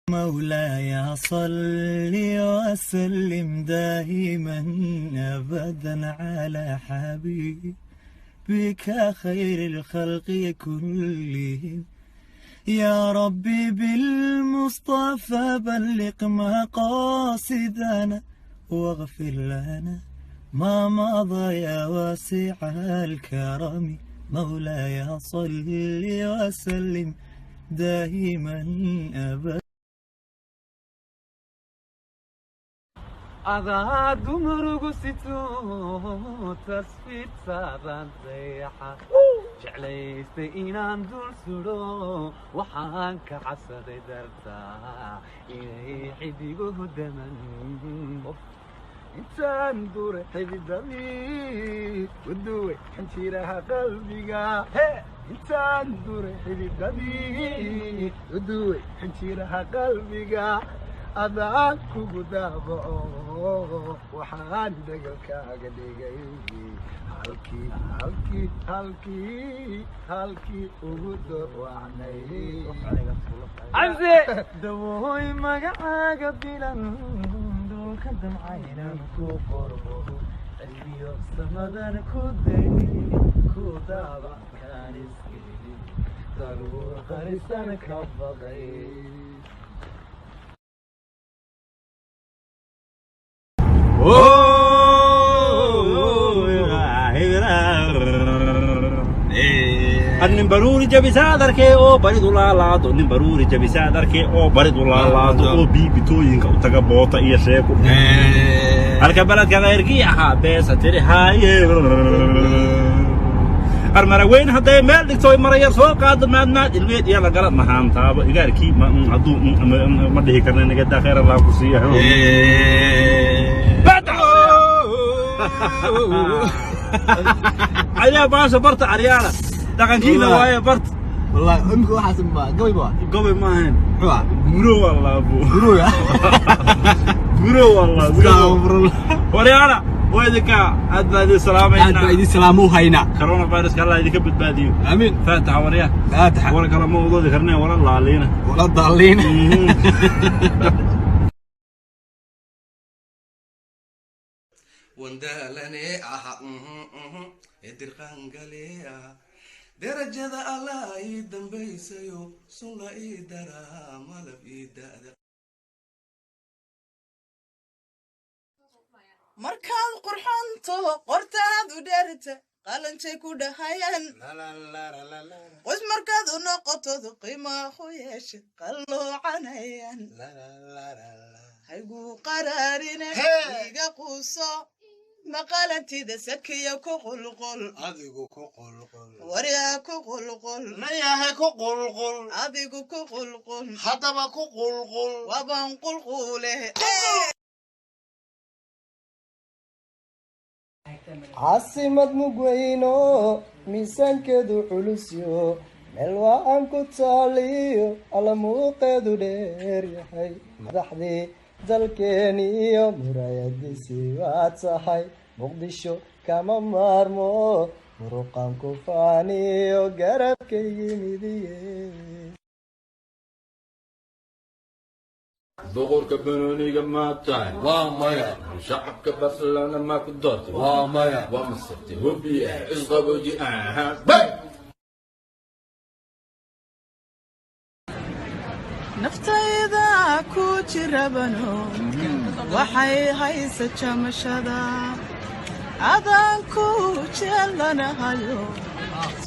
مولاي صل وسلم دائما أبدا على حبيبك خير الخلق كلهم يا ربي بالمصطفى بلغ مقاصدنا واغفر لنا ما مضى يا واسع الكرم مولاي صل وسلم دائما أبدا أذا دمرق ستو تسفيت سادان زيحة جعليست إنان دول سرو وحانك عسد درتا إلي حديقه دمن إنسان دور حديدني ودوي حنشيرها قلبيقا إنسان دور حديدني ودوي حنشيرها قلبيقا أذاك كودابو وحان دقلكا قديقي هالكي وقدر وعني عزي دوهي مقعاق بلان دول كدم عينا كوقربو اليو سمدان كوديني كودابا كان اسكيني ضرور خريستان كبغي النمبروري جبسا دركي او بريد لا النمبروري جبسا دركي او بريد لا او بي توين او تغا بوتا iyo sheeko halka baladka qeyrkii aha beesa tiri haaye armara weyn haday meel dhigto maraya soo qaad maadnaad ilmeed iyo la galad mahaantaaba igaarkii ma hadu ma dhihi karna naga daaqeer Allah ku siiyo عليا باشا برت عريانة لكن كذا ويا برت والله أمك واحد ما قوي ما هين حوا برو والله أبو برو يا برو والله برو وريانا ويدك أدنى السلام هنا أدنى السلام هنا كورونا فيروس الله يديك بتباديو آمين فاتح وريا فاتح ولا كلام موضوع ذكرنا ولا الله علينا ولا ضالين وندالني إدرقان قليا درجة الله يدن بيسيو سولا إدرا مالب إدادا markaad qurxanto qortaad u dheerta qalantay ku dhahayan qoys markaad u noqoto qiimaha ku yeeshay qaloocanayaan haygu qaraarine iga quuso maqalantida sakiya ku qulqul adigu ku qulqul wariya ku qulqul nayahay ku qulqul adigu ku qulqul hadaba ku qulqul waban qulqule caasimad mugweyno miisaankeedu culusyo meel waan ku taaliyo alla muuqeedu dheer yahay madaxdii dalkeeniyo muraayadiisii waa tahay muqdisho kama maarmo muruqan ku faaniyo garabkaygi midiye دغورك بنونيga ma tahay waa maya shacabka barcelona ma ku doortay waa maya waa masabti hubiye isqaboji bay naftayda ku jirabano waxay haysa jamashada adan ku jeelanahayo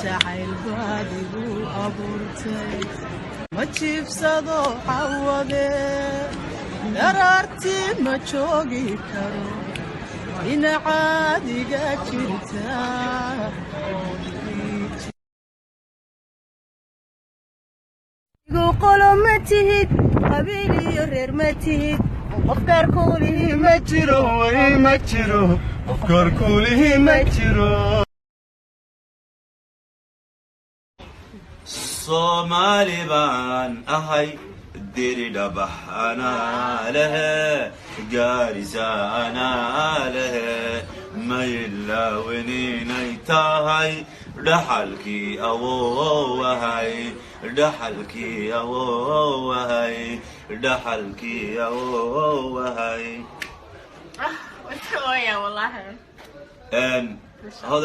jacayl baadigu abuurtay ma jiibsado cawade daraartii ma joogi karo dhinacaadiga jirta igu qolo ma tihid qabiil iyo reer ma tihid qofkaar kuulihii ma jiro ma jiro qofkaar kuulihii ma jiro Somali baan ahay diri dhabax anaa lehe gaarisa anaa lehe ما يلاونين يتاهي dhaxalkii awoowahay dhaxalkii awoowahay dhaxalkii awoowahay وش هو يا والله